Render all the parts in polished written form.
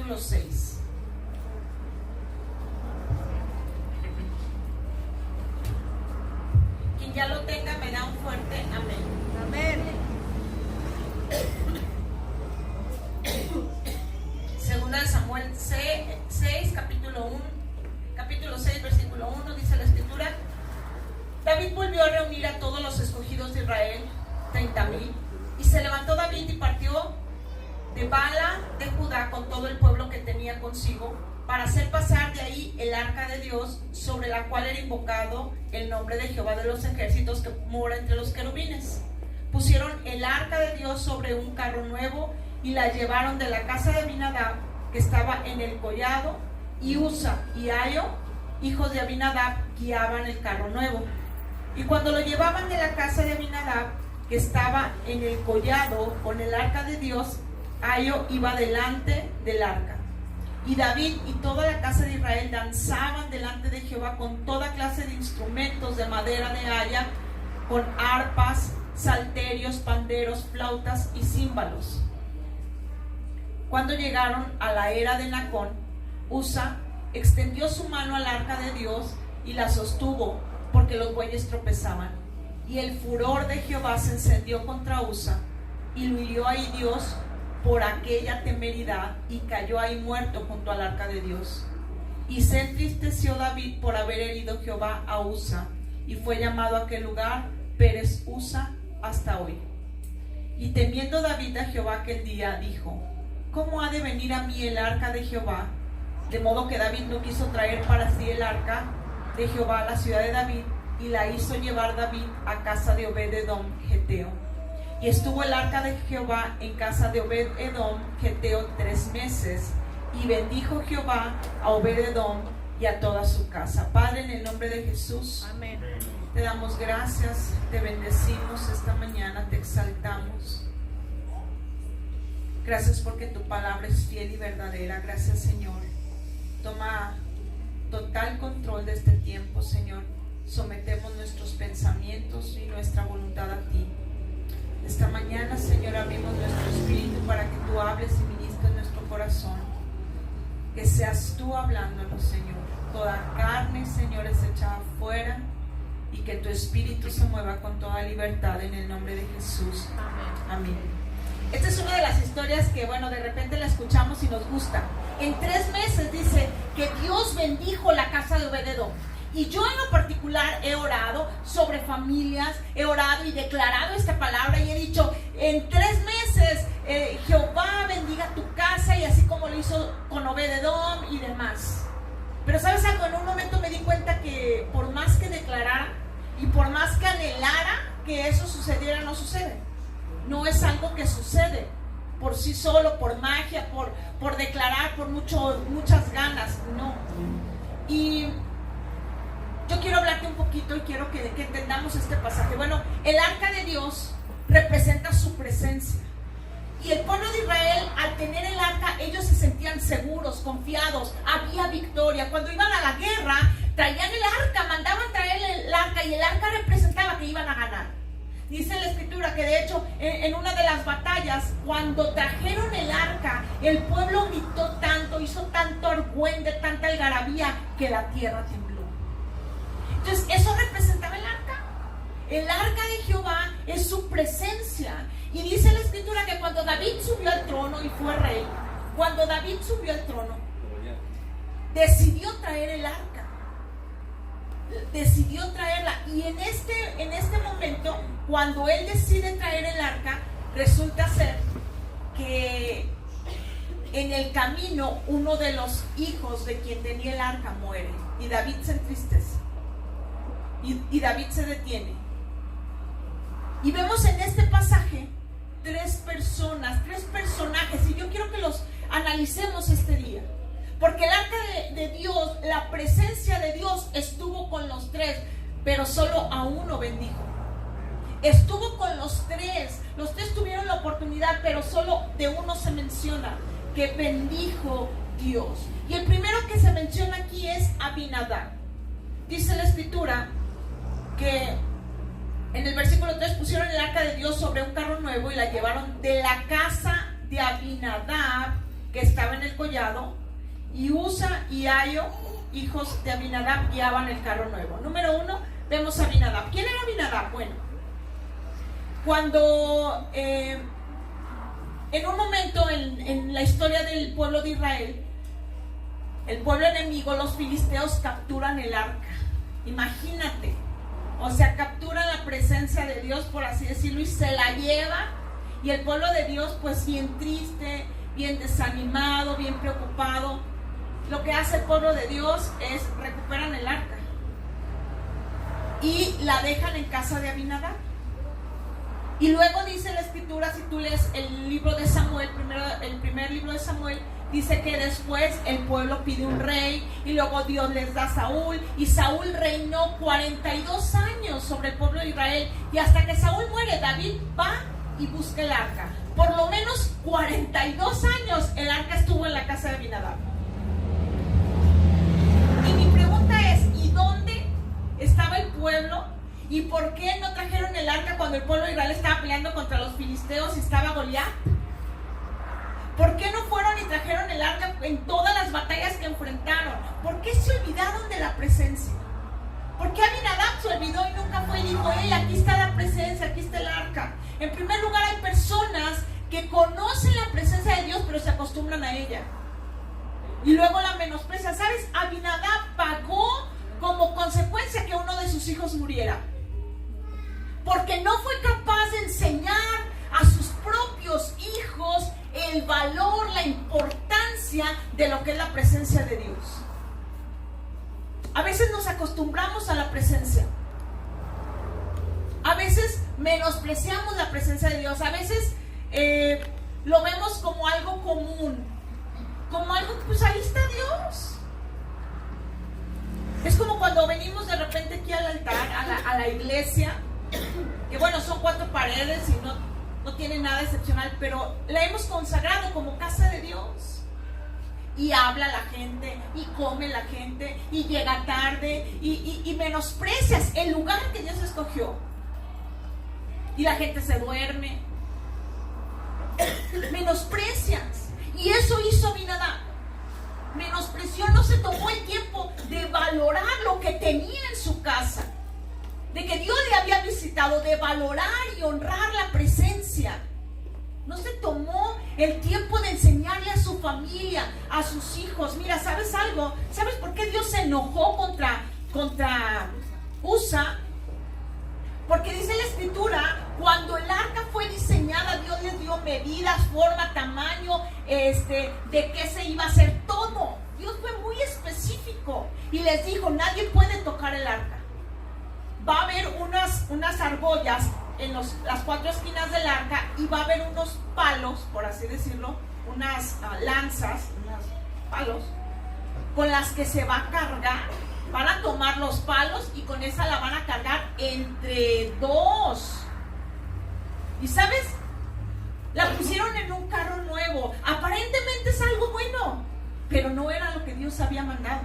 capítulo 6. Quien ya lo tenga me da un fuerte amén. Amén. Segunda de Samuel 6, capítulo 6, versículo 1, dice la escritura: David volvió a reunir a todos los escogidos de Israel, 30,000, y se levantó David y partió de Bala de Judá con todo el pueblo que tenía consigo, para hacer pasar de ahí el arca de Dios, sobre la cual era invocado el nombre de Jehová de los ejércitos, que mora entre los querubines. Pusieron el arca de Dios sobre un carro nuevo y la llevaron de la casa de Abinadab, que estaba en el collado, y Usa y Ayo, hijos de Abinadab, guiaban el carro nuevo. Y cuando lo llevaban de la casa de Abinadab, que estaba en el collado con el arca de Dios, Ayo iba delante del arca. Y David y toda la casa de Israel danzaban delante de Jehová con toda clase de instrumentos de madera de haya, con arpas, salterios, panderos, flautas y címbalos. Cuando llegaron a la era de Nacón, Usa extendió su mano al arca de Dios y la sostuvo, porque los bueyes tropezaban. Y el furor de Jehová se encendió contra Usa, y lo hirió ahí Dios por aquella temeridad, y cayó ahí muerto junto al arca de Dios. Y se entristeció David por haber herido Jehová a Usa, y fue llamado a aquel lugar Pérez Usa hasta hoy. Y temiendo David a Jehová aquel día, dijo: ¿cómo ha de venir a mí el arca de Jehová? De modo que David no quiso traer para sí el arca de Jehová a la ciudad de David, y la hizo llevar David a casa de Obed-edom geteo. Y estuvo el arca de Jehová en casa de Obed-edom geteo 3 meses, y bendijo Jehová a Obed-edom y a toda su casa. Padre, en el nombre de Jesús, Amén. te damos gracias, te bendecimos esta mañana, te exaltamos. Gracias porque tu palabra es fiel y verdadera. Gracias, Señor. Toma total control de este tiempo, Señor. Sometemos nuestros pensamientos y nuestra voluntad a ti. Esta mañana, Señor, abrimos nuestro espíritu para que tú hables y ministres nuestro corazón. Que seas tú hablándonos, Señor. Toda carne, Señor, es echada fuera, y que tu espíritu se mueva con toda libertad en el nombre de Jesús. Amén. Amén. Esta es una de las historias que, bueno, de repente la escuchamos y nos gusta. En 3 meses dice que Dios bendijo la casa de Obed-edom. Y yo en lo particular he orado sobre familias, he orado y declarado esta palabra y he dicho: en 3 meses Jehová bendiga tu casa, y así como lo hizo con Obed-edom y demás. Pero ¿sabes algo? En un momento me di cuenta que por más que declarara y por más que anhelara que eso sucediera, no sucede. No es algo que sucede por sí solo, por magia, por declarar, por muchas ganas, no. Y yo quiero hablarte un poquito y quiero que entendamos este pasaje. Bueno, el arca de Dios representa su presencia. Y el pueblo de Israel, al tener el arca, ellos se sentían seguros, confiados, había victoria. Cuando iban a la guerra, traían el arca, mandaban traer el arca, y el arca representaba que iban a ganar. Dice la escritura que de hecho en una de las batallas, cuando trajeron el arca, el pueblo gritó tanto, hizo tanto argüende, tanta algarabía, que la tierra tembló. Entonces eso representaba el arca. El arca de Jehová es su presencia. Y dice la escritura que cuando David subió al trono y fue rey, cuando David subió al trono, decidió traer el arca. Decidió traerla, y en este momento, cuando él decide traer el arca, resulta ser que en el camino uno de los hijos de quien tenía el arca muere, y David se entristece, y David se detiene. Y vemos en este pasaje 3 personajes, y yo quiero que los analicemos este día. Porque el arca de Dios, la presencia de Dios estuvo con los 3, pero solo a uno bendijo. Estuvo con los 3 tuvieron la oportunidad, pero solo de uno se menciona que bendijo Dios. Y el primero que se menciona aquí es Abinadab. Dice la escritura que en el versículo 3 pusieron el arca de Dios sobre un carro nuevo y la llevaron de la casa de Abinadab, que estaba en el collado, y Usa y Ayo, hijos de Abinadab, guiaban el carro nuevo. Número 1, vemos a Abinadab. ¿Quién era Abinadab? Bueno, cuando en un momento en la historia del pueblo de Israel, el pueblo enemigo, los filisteos, capturan el arca. Imagínate, o sea, capturan la presencia de Dios, por así decirlo, y se la lleva, y el pueblo de Dios, pues bien triste, bien desanimado, bien preocupado. Lo que hace el pueblo de Dios es recuperan el arca y la dejan en casa de Abinadab. Y luego dice la escritura, si tú lees el libro de Samuel, el primer libro de Samuel, dice que después el pueblo pide un rey, y luego Dios les da a Saúl, y Saúl reinó 42 años sobre el pueblo de Israel, y hasta que Saúl muere, David va y busca el arca. Por lo menos 42 años el arca estuvo en la casa de Abinadab. Y mi pregunta es, ¿y dónde estaba el pueblo? ¿Y por qué no trajeron el arca cuando el pueblo de Israel estaba peleando contra los filisteos y estaba Goliat? ¿Por qué no fueron y trajeron el arca en todas las batallas que enfrentaron? ¿Por qué se olvidaron de la presencia? ¿Por qué Abinadab se olvidó y nunca fue y dijo, hey, aquí está la presencia, aquí está el arca? En primer lugar, hay personas que conocen la presencia de Dios, pero se acostumbran a ella. Y luego la menosprecian. ¿Sabes? Abinadab pagó como consecuencia que uno de sus hijos muriera, porque no fue capaz de enseñar a sus propios hijos el valor, la importancia de lo que es la presencia de Dios. A veces nos acostumbramos a la presencia, a veces menospreciamos la presencia de Dios, a veces lo vemos como algo común, como algo, pues ahí está Dios. Es como cuando venimos de repente aquí al altar, a la iglesia, que bueno, son 4 paredes y no tiene nada excepcional, pero la hemos consagrado como casa de Dios. Y habla la gente, y come la gente, y llega tarde, y menosprecias el lugar que Dios escogió. Y la gente se duerme. Menosprecias. Y eso hizo Abinadab. Menospreció, no se tomó el tiempo de valorar lo que tenía en su casa, de que Dios le había visitado, de valorar y honrar la presencia. No se tomó el tiempo de enseñarle a su familia, a sus hijos. Mira, ¿sabes algo? ¿Sabes por qué Dios se enojó contra Usa? Porque dice la escritura, cuando el arca fue diseñada, Dios les dio medidas, forma, tamaño, de qué se iba a hacer todo. Dios fue muy específico y les dijo, nadie puede tocar el arca. Va a haber unas argollas en las 4 esquinas del arca, y va a haber unos palos, por así decirlo, unas lanzas, unos palos, con las que se va a cargar. Van a tomar los palos y con esa la van a cargar entre 2. Y ¿sabes? La pusieron en un carro nuevo. Aparentemente es algo bueno, pero no era lo que Dios había mandado.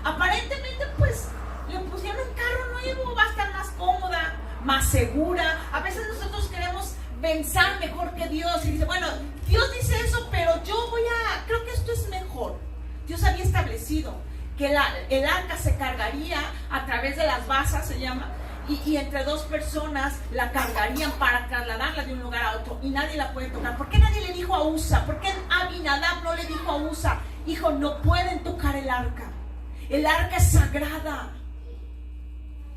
Aparentemente, pues, le pusieron un carro nuevo, va a estar más cómoda, más segura. A veces nosotros queremos pensar mejor que Dios y dice, bueno, Dios dice eso, pero creo que esto es mejor. Dios había establecido que el arca se cargaría a través de las basas, se llama, y entre 2 personas la cargarían para trasladarla de un lugar a otro, y nadie la puede tocar. ¿Por qué nadie le dijo a Usa? ¿Por qué Abinadab no le dijo a Usa, hijo, no pueden tocar el arca? El arca es sagrada.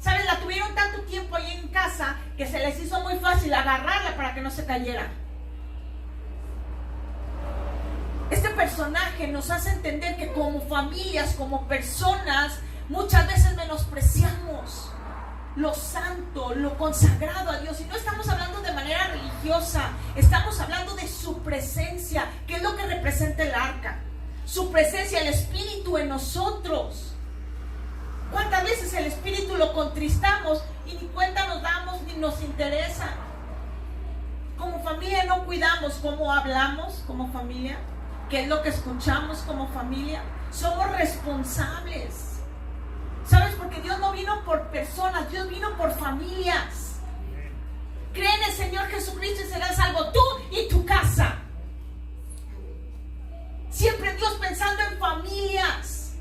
¿Sabes? La tuvieron tanto tiempo ahí en casa que se les hizo muy fácil agarrarla para que no se cayera. Este personaje nos hace entender que como familias, como personas, muchas veces menospreciamos lo santo, lo consagrado a Dios. Y no estamos hablando de manera religiosa, estamos hablando de su presencia, que es lo que representa el arca. Su presencia, el Espíritu en nosotros. ¿Cuántas veces el Espíritu lo contristamos y ni cuenta nos damos ni nos interesa? Como familia no cuidamos cómo hablamos como familia, qué es lo que escuchamos como familia. Somos responsables. ¿Sabes? Porque Dios no vino por personas, Dios vino por familias. Cree en el Señor Jesucristo y serás salvo tú y tu casa. Siempre Dios pensando en familias.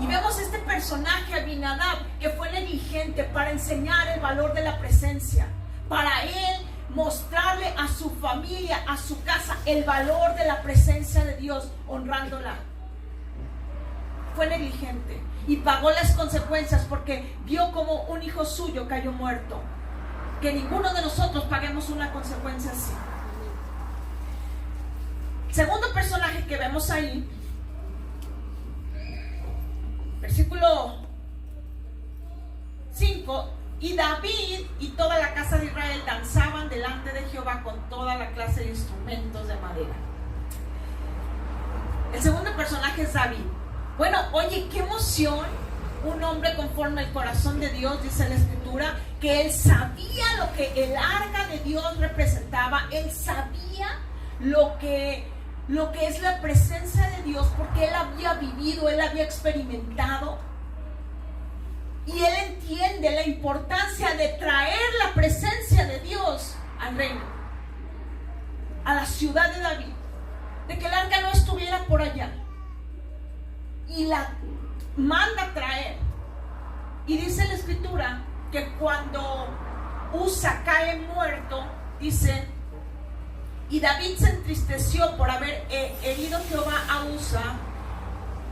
Y vemos este personaje, Abinadab, que fue negligente para enseñar el valor de la presencia. Para él mostrarle a su familia, a su casa, el valor de la presencia de Dios, honrándola. Fue negligente y pagó las consecuencias porque vio como un hijo suyo cayó muerto. Que ninguno de nosotros paguemos una consecuencia así. Segundo personaje que vemos ahí, versículo 5: y David y toda la casa de Israel danzaban delante de Jehová con toda la clase de instrumentos de madera. El segundo personaje es David. Bueno, oye, qué emoción. Un hombre conforme al corazón de Dios, dice la Escritura, que él sabía lo que el arca de Dios representaba. Él sabía lo que es la presencia de Dios, porque él había vivido, él había experimentado. Y él entiende la importancia de traer la presencia de Dios al reino, a la ciudad de David, de que el arca no estuviera por allá. Y la manda traer. Y dice la Escritura que cuando Usa cae muerto, dice, y David se entristeció por haber herido Jehová a Usa.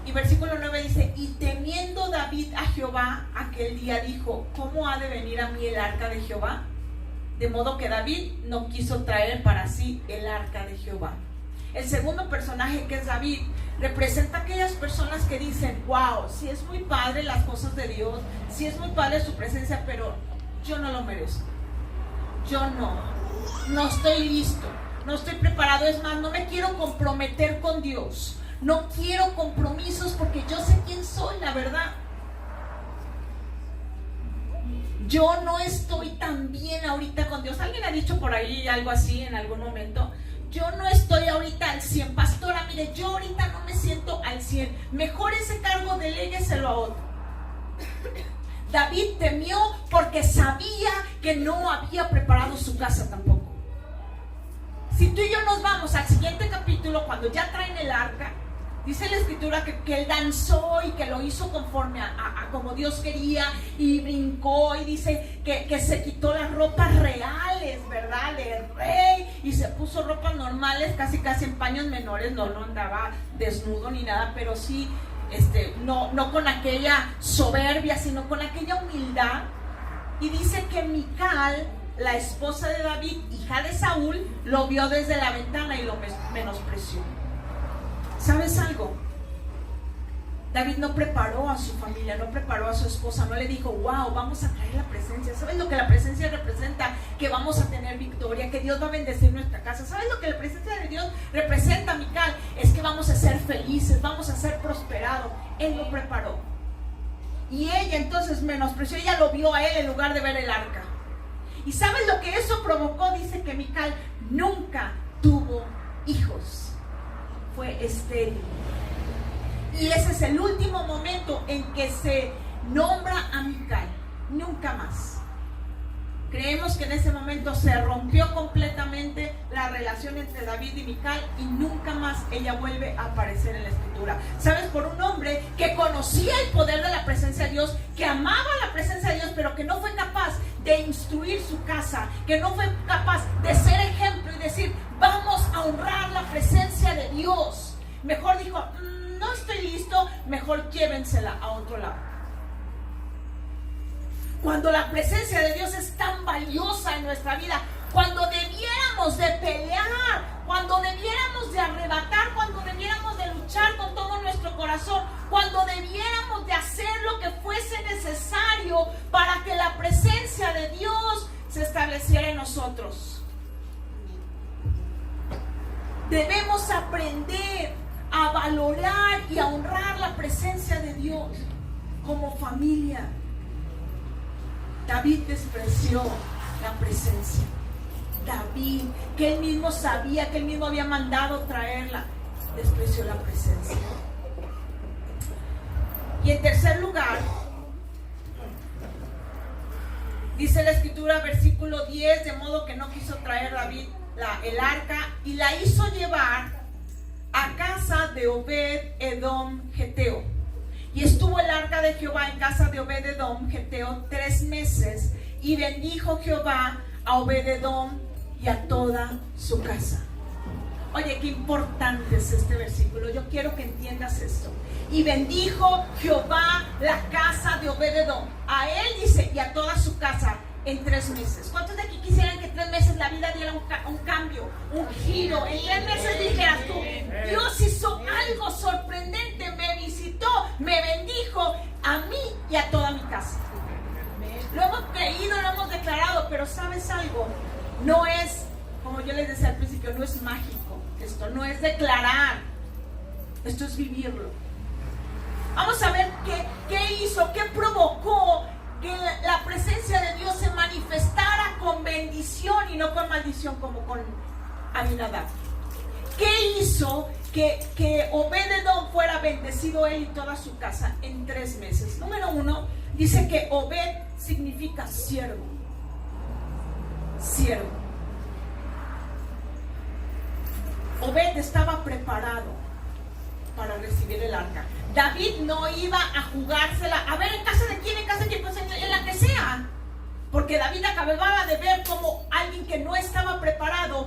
Y versículo 9 dice, y temiendo David a Jehová aquel día dijo, ¿cómo ha de venir a mí el arca de Jehová? De modo que David no quiso traer para sí el arca de Jehová. El segundo personaje, que es David, representa a aquellas personas que dicen, wow, sí es muy padre las cosas de Dios, sí es muy padre su presencia, pero yo no lo merezco. Yo no estoy listo, no estoy preparado. Es más, no me quiero comprometer con Dios. No quiero compromisos porque yo sé quién soy, la verdad. Yo no estoy tan bien ahorita con Dios. ¿Alguien ha dicho por ahí algo así en algún momento? Yo no estoy ahorita al 100. Pastora, mire, yo ahorita no me siento al 100. Mejor ese cargo delégueselo a otro. David temió porque sabía que no había preparado su casa tampoco. Si tú y yo nos vamos al siguiente capítulo, cuando ya traen el arca, dice la Escritura que él danzó y que lo hizo conforme a como Dios quería, y brincó, y dice que se quitó las ropas reales, ¿verdad?, del rey, y se puso ropas normales, casi en paños menores. No andaba desnudo ni nada, pero sí, no con aquella soberbia, sino con aquella humildad. Y dice que Mical, la esposa de David, hija de Saúl, lo vio desde la ventana y lo menospreció. ¿Sabes algo? David no preparó a su familia, no preparó a su esposa, no le dijo, wow, vamos a traer la presencia. ¿Sabes lo que la presencia representa? Que vamos a tener victoria, que Dios va a bendecir nuestra casa. ¿Sabes lo que la presencia de Dios representa, Mical? Es que vamos a ser felices, vamos a ser prosperados. Él lo preparó. Y ella entonces menospreció, ella lo vio a él en lugar de ver el arca. ¿Y sabes lo que eso provocó? Dice que Mical nunca tuvo hijos. Fue estéril. Y ese es el último momento en que se nombra a Mical. Nunca más. Creemos que en ese momento se rompió completamente la relación entre David y Mical, y nunca más ella vuelve a aparecer en la Escritura. ¿Sabes? Por un hombre que conocía el poder de la presencia de Dios, que amaba la presencia de Dios, pero que no fue capaz de instruir su casa, que no fue capaz de ser ejemplo y decir, vamos a honrar la presencia de Dios. Mejor dijo, no estoy listo, mejor llévensela a otro lado. Cuando la presencia de Dios es tan valiosa en nuestra vida, cuando debiéramos de pelear, cuando debiéramos de arrebatar, cuando debiéramos de luchar con todo nuestro corazón, cuando debiéramos de hacer lo que fuese necesario para que la presencia de Dios se estableciera en nosotros. Debemos aprender a valorar y a honrar la presencia de Dios como familia. David despreció la presencia. David, que él mismo sabía, que él mismo había mandado traerla, despreció la presencia. Y en tercer lugar, dice la Escritura, versículo 10, de modo que no quiso traer David el arca y la hizo llevar a casa de Obed-Edom Geteo. Y estuvo el arca de Jehová en casa de Obed-Edom Geteo 3 meses, y bendijo Jehová a Obed-Edom y a toda su casa. Oye, qué importante es este versículo. Yo quiero que entiendas esto. Y bendijo Jehová la casa de Obed-Edom. A él dice, y a toda su casa en 3 meses. ¿Cuántos de aquí quisieran que 3 meses la vida diera un cambio, un giro? En 3 meses dijeras tú, Dios hizo algo sorprendente, me visitó, me bendijo a mí y a toda mi casa. Lo hemos creído, lo hemos declarado, pero ¿sabes algo? No es, como yo les decía al principio, no es mágico. Esto no es declarar, esto es vivirlo. Vamos a ver qué hizo, qué provocó que la presencia de Dios se manifestara con bendición y no con maldición como con Abinadab. ¿Qué hizo que Obed-Edom fuera bendecido él y toda su casa en 3 meses? Número 1, dice que Obed significa siervo. Siervo. Obed estaba preparado para recibir el arca. David no iba a jugársela, a ver, ¿en casa de quién? ¿En casa de quién? Pues en la que sea. Porque David acababa de ver como alguien que no estaba preparado,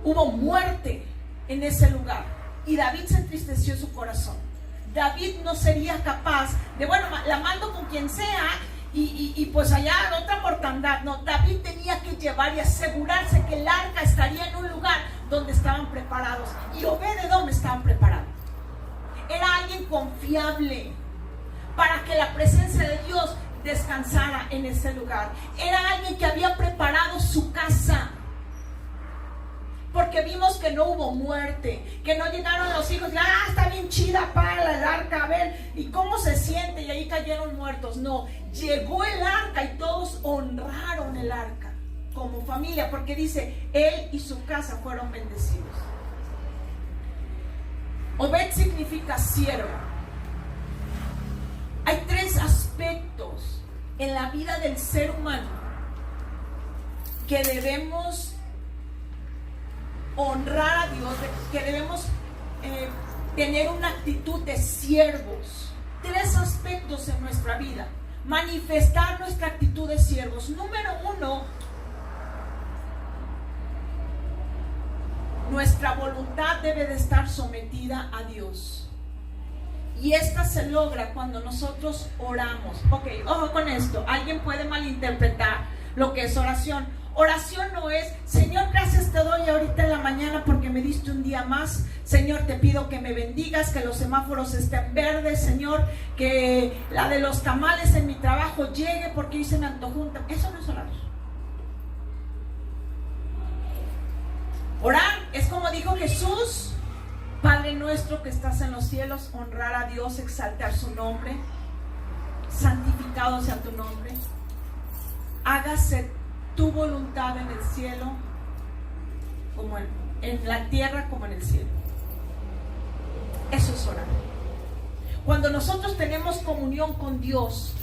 hubo muerte en ese lugar. Y David se entristeció su corazón. David no sería capaz de, bueno, la mando con quien sea y pues allá otra mortandad. No, David tenía que llevar y asegurarse que el arca estaría en un lugar donde estaban preparados. Y Obed-Edom estaban preparados. Era alguien confiable para que la presencia de Dios descansara en ese lugar. Era alguien que había preparado su casa. Porque vimos que no hubo muerte, que no llegaron los hijos, está bien chida para el arca, a ver, ¿y cómo se siente? Y ahí cayeron muertos. No, llegó el arca y todos honraron el arca como familia, porque dice, él y su casa fueron bendecidos. Obed significa siervo. Hay 3 aspectos en la vida del ser humano que debemos honrar a Dios, que debemos tener una actitud de siervos. 3 aspectos en nuestra vida. Manifestar nuestra actitud de siervos. Número 1, nuestra voluntad debe de estar sometida a Dios. Y esta se logra cuando nosotros oramos. Ok, ojo con esto. Alguien puede malinterpretar lo que es oración. Oración no es, Señor, gracias te doy ahorita en la mañana porque me diste un día más. Señor, te pido que me bendigas, que los semáforos estén verdes. Señor, que la de los tamales en mi trabajo llegue porque hoy se me antojó. Eso no es orar. Orar es como dijo Jesús: Padre nuestro que estás en los cielos, honrar a Dios, exaltar su nombre, santificado sea tu nombre, hágase tu voluntad en el cielo, como en la tierra como en el cielo. Eso es orar. Cuando nosotros tenemos comunión con Dios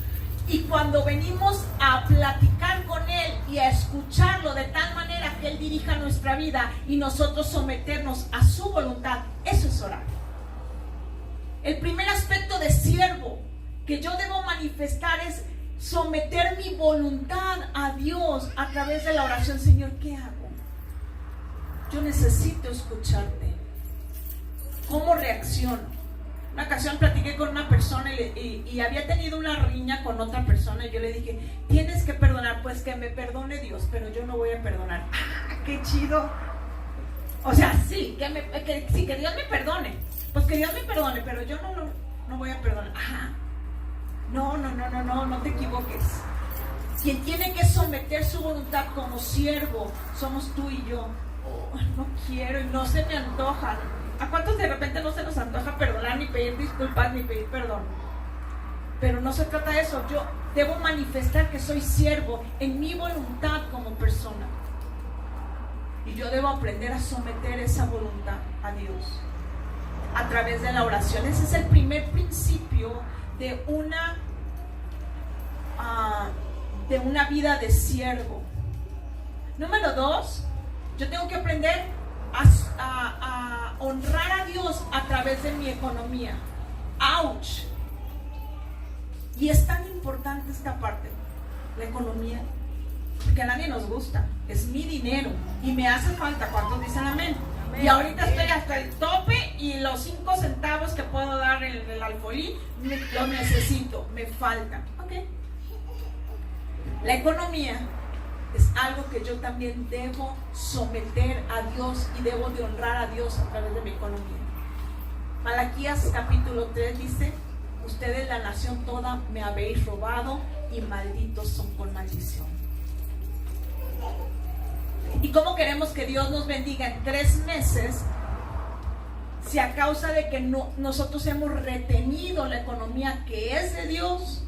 y cuando venimos a platicar con Él y a escucharlo de tal manera que Él dirija nuestra vida y nosotros someternos a su voluntad, eso es orar. El primer aspecto de siervo que yo debo manifestar es someter mi voluntad a Dios a través de la oración. Señor, ¿qué hago? Yo necesito escucharte. ¿Cómo reacciono? Una ocasión platiqué con una persona y había tenido una riña con otra persona y yo le dije, tienes que perdonar. Pues que me perdone Dios, pero yo no voy a perdonar. ¡Ah, qué chido! O sea, sí, que Dios me perdone. Pues que Dios me perdone, pero yo no voy a perdonar. Ajá. No te equivoques. Quien tiene que someter su voluntad como siervo somos tú y yo. No quiero y no se me antoja. ¿A cuántos de repente no se nos antoja perdonar, ni pedir disculpas, ni pedir perdón? Pero no se trata de eso. Yo debo manifestar que soy siervo en mi voluntad como persona. Y yo debo aprender a someter esa voluntad a Dios a través de la oración. Ese es el primer principio de una vida de siervo. Número 2, yo tengo que aprender a honrar a Dios a través de mi economía. ¡Auch! Y es tan importante esta parte, la economía, porque a nadie nos gusta. Es mi dinero y me hace falta. ¿Cuántos dicen amén? Amén. Y ahorita estoy hasta el tope y los 5 centavos que puedo dar en el alfolí los necesito, me faltan. Ok. La economía es algo que yo también debo someter a Dios y debo de honrar a Dios a través de mi economía. Malaquías capítulo 3 dice: ustedes, la nación toda, me habéis robado y malditos son con maldición. ¿Y cómo queremos que Dios nos bendiga en 3 meses si a causa de que nosotros hemos retenido la economía que es de Dios,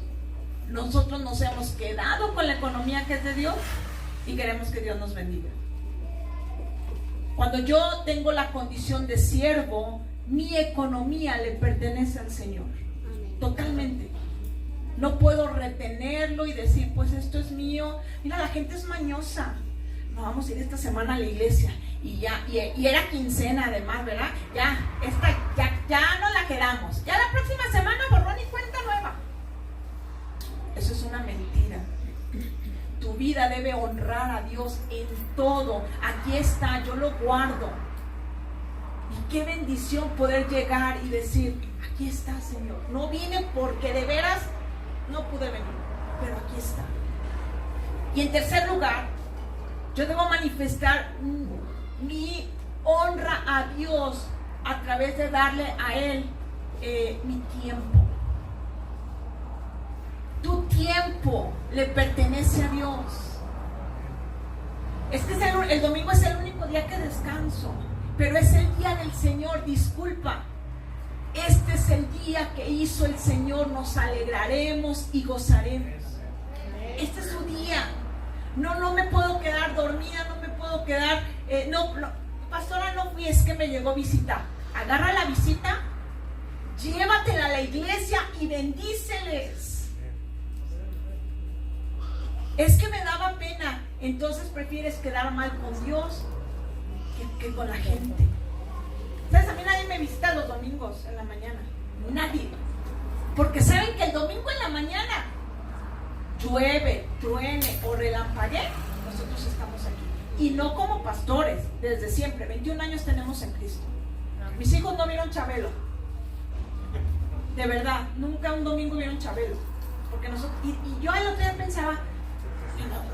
nosotros nos hemos quedado con la economía que es de Dios y queremos que Dios nos bendiga? Cuando yo tengo la condición de siervo, mi economía le pertenece al Señor. Totalmente. No puedo retenerlo y decir, pues esto es mío. Mira, la gente es mañosa. No, vamos a ir esta semana a la iglesia. Y era quincena además, ¿verdad? Ya no la quedamos. Ya la próxima semana borrón y cuenta nueva. Eso es una mentira. Tu vida debe honrar a Dios en todo. Aquí está, yo lo guardo. Y qué bendición poder llegar y decir, aquí está, Señor. No vine porque de veras no pude venir, pero aquí está. Y en tercer lugar, yo debo manifestar mi honra a Dios a través de darle a Él mi tiempo. Tu tiempo le pertenece a Dios. El domingo es el único día que descanso, pero es el día del Señor. Disculpa, este es el día que hizo el Señor. Nos alegraremos y gozaremos. Este es su día. No me puedo quedar dormida, no me puedo quedar pastora, no fui, es que me llegó visita. Agarra la visita, llévatela a la iglesia y bendíceles. Es que me daba pena. Entonces prefieres quedar mal con Dios que con la gente. ¿Sabes? A mí nadie me visita los domingos en la mañana. Nadie. Porque saben que el domingo en la mañana llueve, truene o relampaguee, nosotros estamos aquí. Y no como pastores, desde siempre. 21 años tenemos en Cristo. Mis hijos no vieron Chabelo. De verdad, nunca un domingo vieron Chabelo. Porque nosotros, y yo el otro día pensaba,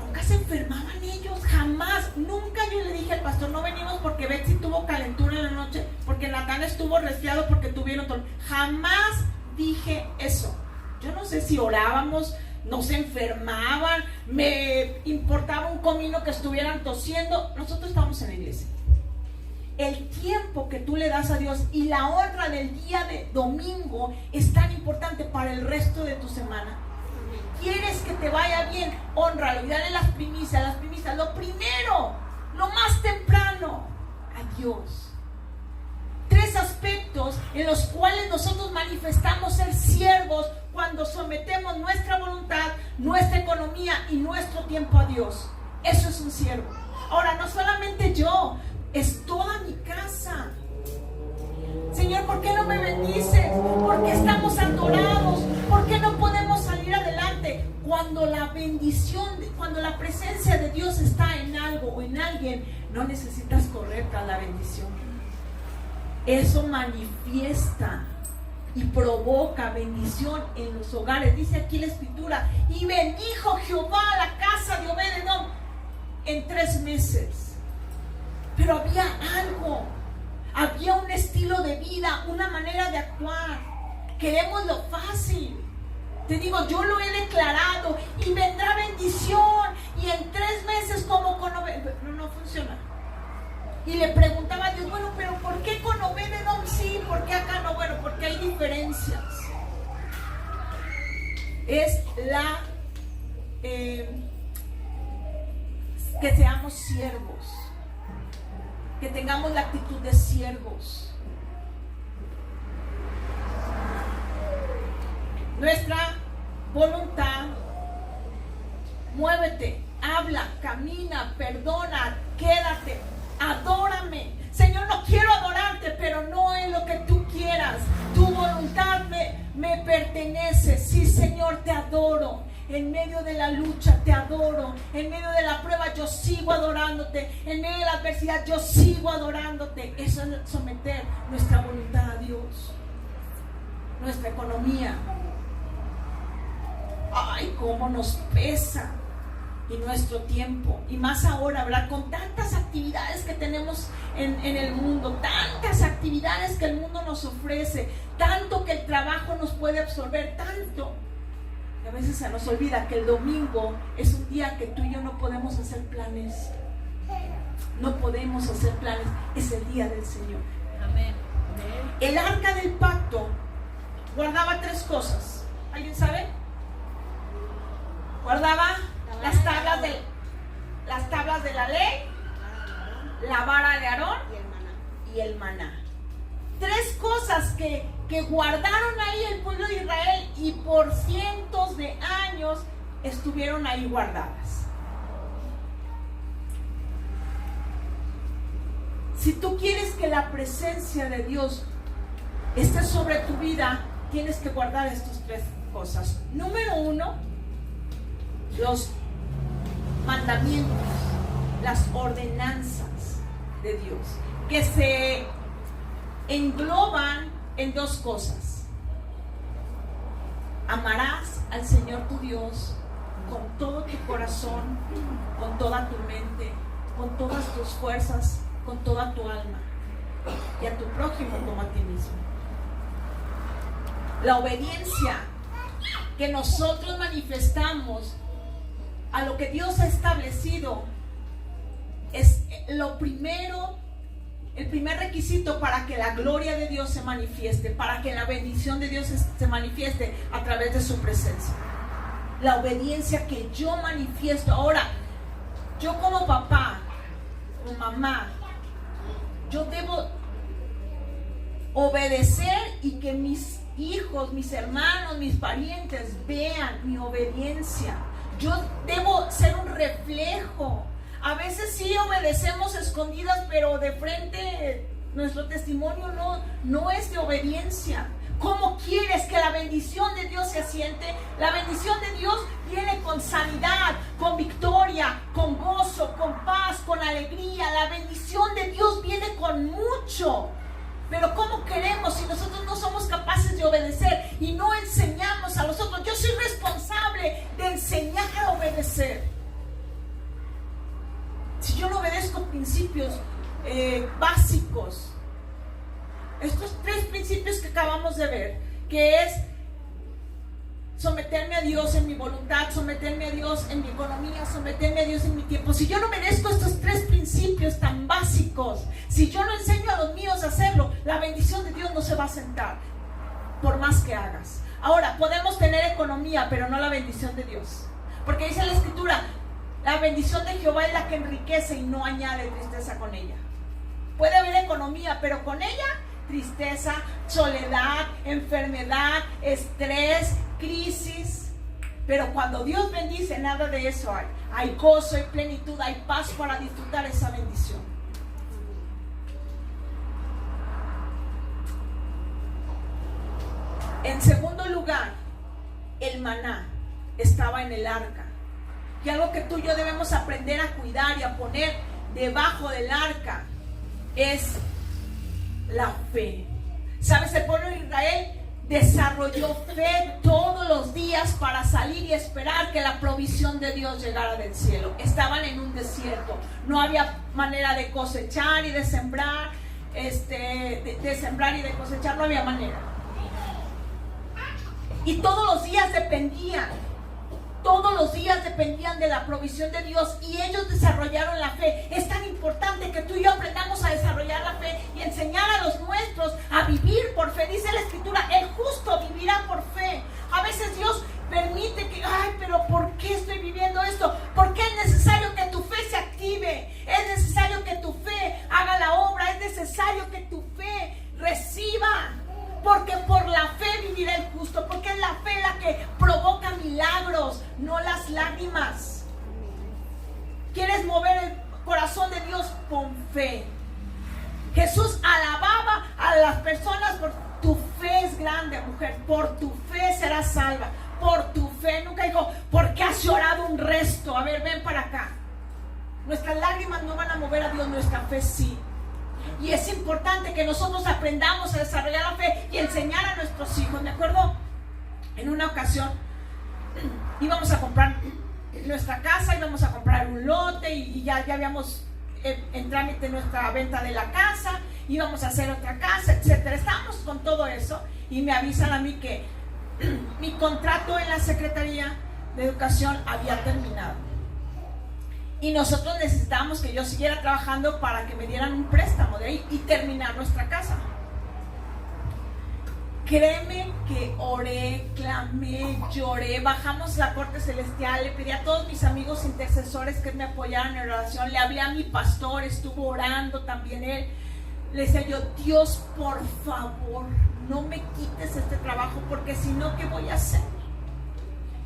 nunca se enfermaban ellos, jamás. Nunca yo le dije al pastor, no venimos porque Betsy tuvo calentura en la noche, porque Natán estuvo resfriado, porque tuvieron todo. Jamás dije eso. Yo no sé si orábamos, no se enfermaban, me importaba un comino que estuvieran tosiendo. Nosotros estamos en la iglesia. El tiempo que tú le das a Dios y la honra del día de domingo es tan importante para el resto de tu semana. ¿Quieres que te vaya bien? Hónralo y dale las primicias. Lo primero, lo más temprano, a Dios. 3 aspectos en los cuales nosotros manifestamos ser siervos cuando sometemos nuestra voluntad, nuestra economía y nuestro tiempo a Dios. Eso es un siervo. Ahora, no solamente yo, es toda mi casa. Señor, ¿por qué no me bendices? ¿Por qué estamos atorados? ¿Por qué no podemos salir adelante? Cuando la bendición, cuando la presencia de Dios está en algo o en alguien, no necesitas correr tras la bendición. Eso manifiesta y provoca bendición en los hogares. Dice aquí la escritura, y bendijo Jehová a la casa de Obed-Edom en 3 meses. Pero había algo. Había un estilo de vida, una manera de actuar. Queremos lo fácil. Te digo, yo lo he declarado y vendrá bendición. Y en 3 meses como con Obed, no funciona. Y le preguntaba a Dios, bueno, pero ¿por qué con Obed-Edom sí? ¿Por qué acá no? Bueno, porque hay diferencias. Es que seamos siervos. Que tengamos la actitud de siervos. Nuestra voluntad, muévete. habla, camina, perdona, quédate, adórame. Señor, no quiero adorarte, pero no es lo que tú quieras. Tu voluntad me pertenece. Sí, Señor, te adoro. En medio de la lucha te adoro. En medio de la prueba yo sigo adorándote. En medio de la adversidad yo sigo adorándote. Eso es someter nuestra voluntad a Dios. Nuestra economía. Ay, cómo nos pesa. Y nuestro tiempo, y más ahora, ¿verdad? Con tantas actividades que tenemos en el mundo, tantas actividades que el mundo nos ofrece, tanto que el trabajo nos puede absorber, tanto, y a veces se nos olvida que el domingo es un día que tú y yo no podemos hacer planes. No podemos hacer planes, es el día del Señor. Amén. El arca del pacto guardaba 3 cosas. ¿Alguien sabe? Guardaba las tablas de la ley, la vara de Aarón y el maná. 3 cosas que guardaron ahí el pueblo de Israel y por cientos de años estuvieron ahí guardadas. Si tú quieres que la presencia de Dios esté sobre tu vida, tienes que guardar estas 3 cosas. Número 1, los mandamientos, las ordenanzas de Dios, que se engloban en 2 cosas. Amarás al Señor tu Dios con todo tu corazón, con toda tu mente, con todas tus fuerzas, con toda tu alma, y a tu prójimo como a ti mismo. La obediencia que nosotros manifestamos a lo que Dios ha establecido es lo primero, el primer requisito para que la gloria de Dios se manifieste, para que la bendición de Dios se manifieste a través de su presencia. La obediencia que yo manifiesto. Ahora, yo como papá, como mamá, yo debo obedecer y que mis hijos, mis hermanos, mis parientes vean mi obediencia. Yo debo ser un reflejo. A veces sí obedecemos escondidas, pero de frente nuestro testimonio no es de obediencia. ¿Cómo quieres que la bendición de Dios se asiente? La bendición de Dios viene con sanidad, con victoria, con gozo, con paz, con alegría. La bendición de Dios viene con mucho. Pero ¿cómo queremos si nosotros no somos capaces de obedecer y no enseñamos a los otros? Yo soy responsable de enseñar a obedecer. Si yo no obedezco principios básicos, estos 3 principios que acabamos de ver, que es someterme a Dios en mi voluntad, someterme a Dios en mi economía, someterme a Dios en mi tiempo. Si yo no obedezco estos 3 principios tan básicos, si yo no enseño a los míos a hacerlo, la bendición de Dios no se va a sentar, por más que hagas. Ahora, podemos tener economía, pero no la bendición de Dios, porque dice la Escritura, la bendición de Jehová es la que enriquece y no añade tristeza con ella. Puede haber economía, pero con ella tristeza, soledad, enfermedad, estrés, crisis. Pero cuando Dios bendice, nada de eso hay. Hay gozo, hay plenitud, hay paz para disfrutar esa bendición. En segundo lugar, el maná estaba en el arca. Y algo que tú y yo debemos aprender a cuidar y a poner debajo del arca es la fe. ¿Sabes? El pueblo de Israel desarrolló fe todos los días para salir y esperar que la provisión de Dios llegara del cielo. Estaban en un desierto, no había manera de cosechar y de sembrar, de sembrar y de cosechar, no había manera. Y todos los días dependían de la provisión de Dios, y ellos desarrollaron la fe. Es tan importante que tú y yo aprendamos a desarrollar la fe y enseñar a los nuestros a vivir por fe. Dice la Escritura, el justo vivirá por fe. A veces Dios permite que, pero ¿por qué estoy viviendo esto? Porque es necesario que tu fe se active, es necesario que tu fe haga la obra, es necesario que tu fe reciba. Porque por la fe vivirá el justo, porque es la fe la que provoca milagros, no las lágrimas. fe. Jesús alababa a las personas por tu fe es grande, mujer, por tu fe serás salva, por tu fe. Nunca dijo, ¿por qué has llorado un resto? A ver, ven para acá. Nuestras lágrimas no van a mover a Dios, nuestra fe sí. Y es importante que nosotros aprendamos a desarrollar la fe y enseñar a nuestros hijos. Me acuerdo, en una ocasión, íbamos a comprar nuestra casa, íbamos a comprar un lote y ya habíamos en trámite nuestra venta de la casa, íbamos a hacer otra casa, etcétera. Estábamos con todo eso y me avisan a mí que mi contrato en la Secretaría de Educación había terminado y nosotros necesitábamos que yo siguiera trabajando para que me dieran un préstamo de ahí y terminar nuestra casa. Créeme que oré, clamé, lloré, bajamos la corte celestial, le pedí a todos mis amigos intercesores que me apoyaran en oración, le hablé a mi pastor, estuvo orando también él. Le decía yo, Dios, por favor, no me quites este trabajo, porque si no, ¿qué voy a hacer?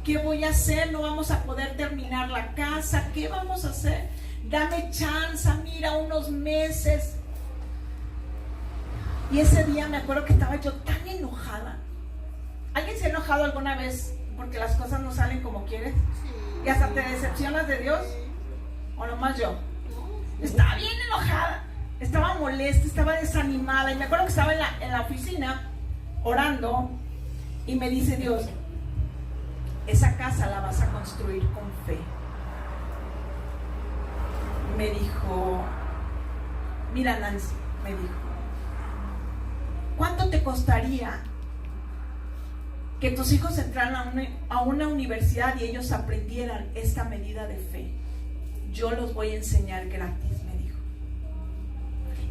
¿Qué voy a hacer? No vamos a poder terminar la casa, ¿qué vamos a hacer? Dame chance, mira, unos meses. Y ese día me acuerdo que estaba yo tan enojada. ¿Alguien se ha enojado alguna vez porque las cosas no salen como quieres? ¿Y hasta te decepcionas de Dios? ¿O nomás yo? Estaba bien enojada, estaba molesta, estaba desanimada. Y me acuerdo que estaba en la oficina orando y me dice Dios, esa casa la vas a construir con fe. Me dijo, mira Nancy, me dijo, ¿cuánto te costaría que tus hijos entraran a una universidad y ellos aprendieran esta medida de fe? Yo los voy a enseñar gratis, me dijo.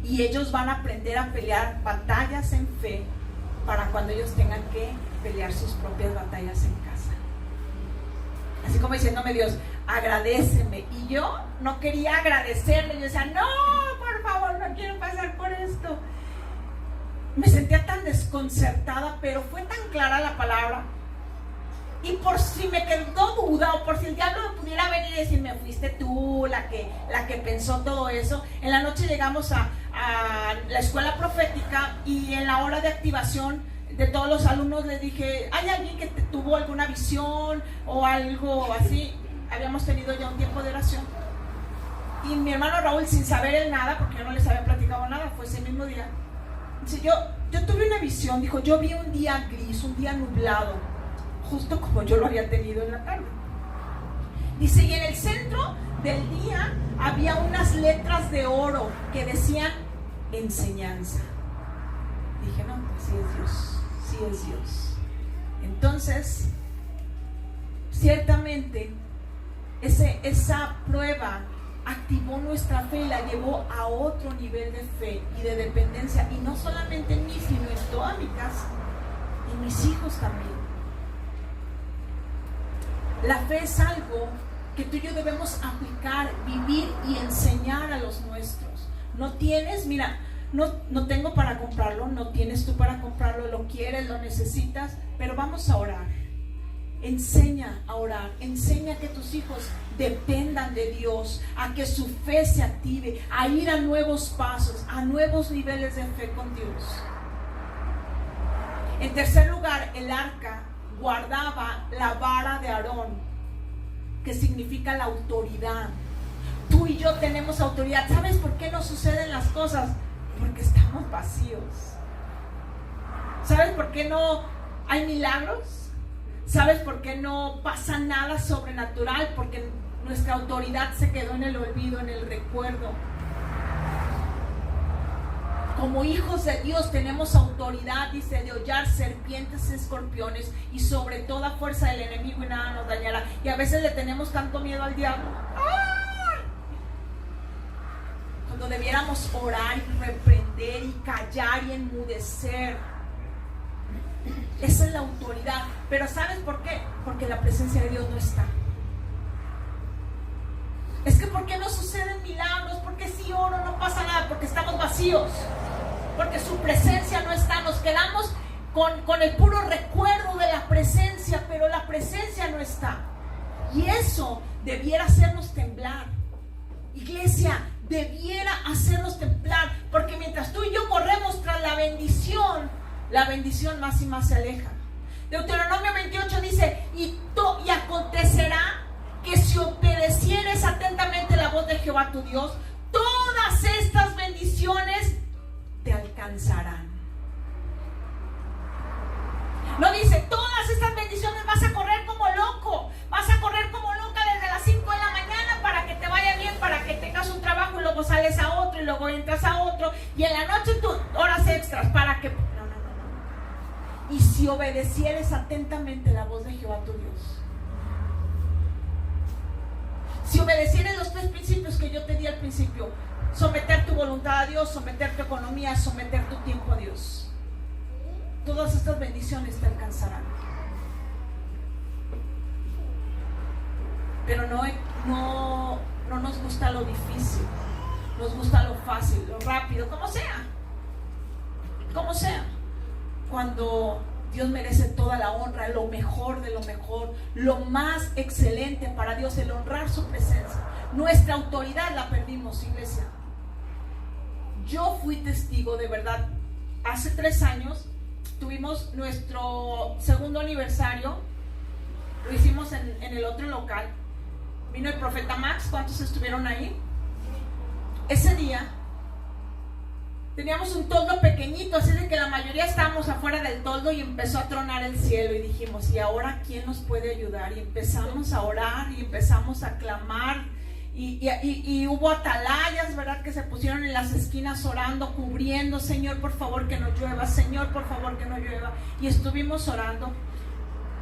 Y ellos van a aprender a pelear batallas en fe para cuando ellos tengan que pelear sus propias batallas en casa. Así como diciéndome Dios, agradéceme. Y yo no quería agradecerle. Yo decía, no, por favor, no quiero pasar por esto. Me sentía tan desconcertada, pero fue tan clara la palabra. Y por si me quedó duda, o por si el diablo me pudiera venir y decirme, fuiste tú la que pensó todo eso. En la noche llegamos a la escuela profética y en la hora de activación de todos los alumnos les dije, ¿hay alguien que tuvo alguna visión o algo así? Habíamos tenido ya un tiempo de oración. Y mi hermano Raúl, sin saber él nada, porque yo no les había platicado nada, fue ese mismo día, dice, yo tuve una visión, dijo, yo vi un día gris, un día nublado, justo como yo lo había tenido en la tarde. Dice, y en el centro del día había unas letras de oro que decían enseñanza. Dije, no, pues sí es Dios, sí es Dios. Entonces, ciertamente, esa prueba activó nuestra fe y la llevó a otro nivel de fe y de dependencia, y no solamente en mí, sino en toda mi casa, y mis hijos también. La fe es algo que tú y yo debemos aplicar, vivir y enseñar a los nuestros. No tienes, mira, no tengo para comprarlo, no tienes tú para comprarlo, lo quieres, lo necesitas, pero vamos a orar. Enseña a orar, enseña a que tus hijos dependan de Dios, a que su fe se active, a ir a nuevos pasos, a nuevos niveles de fe con Dios. En tercer lugar, el arca guardaba la vara de Aarón, que significa la autoridad. Tú y yo tenemos autoridad. ¿Sabes por qué no suceden las cosas? Porque estamos vacíos. ¿Sabes por qué no hay milagros? ¿Sabes por qué no pasa nada sobrenatural? Porque nuestra autoridad se quedó en el olvido, en el recuerdo. Como hijos de Dios tenemos autoridad, dice, de hollar serpientes y escorpiones y sobre toda fuerza del enemigo, y nada nos dañará. Y a veces le tenemos tanto miedo al diablo. ¡Ah! Cuando debiéramos orar y reprender y callar y enmudecer. Esa es la autoridad. Pero ¿sabes por qué? Porque la presencia de Dios no está. Es que ¿por qué no suceden milagros? Porque si oro no pasa nada. Porque estamos vacíos. Porque su presencia no está. Nos quedamos con el puro recuerdo de la presencia, pero la presencia no está. Y eso debiera hacernos temblar. Iglesia, debiera hacernos la bendición más y más se aleja. Deuteronomio 28 dice, y acontecerá que si obedecieres atentamente la voz de Jehová tu Dios, todas estas bendiciones te alcanzarán. No dice, todas estas bendiciones vas a correr como loco, vas a correr como loca desde las 5 de la mañana para que te vaya bien, para que tengas un trabajo y luego sales a otro y luego entras a otro y en la noche tus horas extras para que... No. Y si obedecieres atentamente la voz de Jehová tu Dios, si obedecieres los 3 principios que yo te di al principio, someter tu voluntad a Dios, someter tu economía, someter tu tiempo a Dios, todas estas bendiciones te alcanzarán. Pero no nos gusta lo difícil, nos gusta lo fácil, lo rápido, como sea. Cuando Dios merece toda la honra, lo mejor de lo mejor, lo más excelente para Dios, el honrar su presencia. Nuestra autoridad la perdimos, iglesia. Yo fui testigo, de verdad, hace 3 años tuvimos nuestro 2º aniversario, lo hicimos en el otro local. Vino el profeta Max, ¿cuántos estuvieron ahí? Ese día teníamos un toldo pequeñito, así de que la mayoría estábamos afuera del toldo y empezó a tronar el cielo y dijimos, ¿y ahora quién nos puede ayudar? Y empezamos a orar y empezamos a clamar y hubo atalayas, ¿verdad? Que se pusieron en las esquinas orando, cubriendo, Señor, por favor que no llueva, Señor, por favor que no llueva. Y estuvimos orando.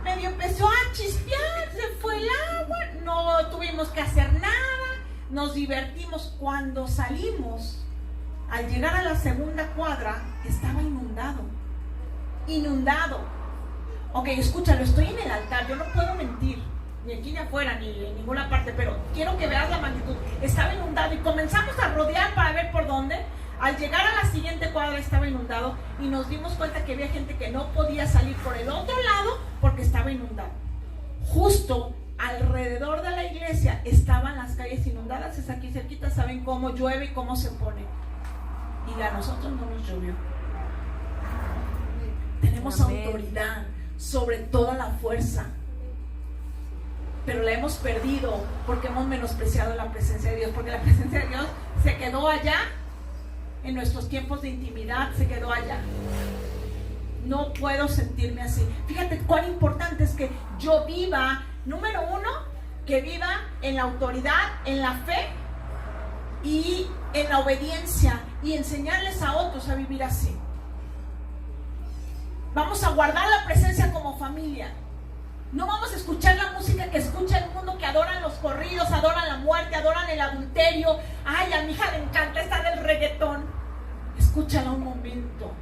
Medio empezó a chispear, se fue el agua, no tuvimos que hacer nada, nos divertimos. Cuando salimos, al llegar a la 2ª cuadra, estaba inundado. Ok, escúchalo, estoy en el altar, yo no puedo mentir, ni aquí ni afuera, ni en ninguna parte, pero quiero que veas la magnitud. Estaba inundado y comenzamos a rodear para ver por dónde. Al llegar a la siguiente cuadra estaba inundado y nos dimos cuenta que había gente que no podía salir por el otro lado porque estaba inundado. Justo alrededor de la iglesia estaban las calles inundadas, es aquí cerquita, saben cómo llueve y cómo se pone. Y a nosotros no nos llovió. Tenemos autoridad sobre toda la fuerza, pero la hemos perdido porque hemos menospreciado la presencia de Dios, porque la presencia de Dios se quedó allá. En nuestros tiempos de intimidad se quedó allá. No puedo sentirme así. Fíjate cuán importante es que yo viva, número 1, que viva en la autoridad, en la fe y en la obediencia, y enseñarles a otros a vivir así. Vamos a guardar la presencia como familia. No vamos a escuchar la música que escucha el mundo, que adoran los corridos, adoran la muerte, adoran el adulterio. Ay, a mi hija le encanta esta del reggaetón. Escúchala un momento.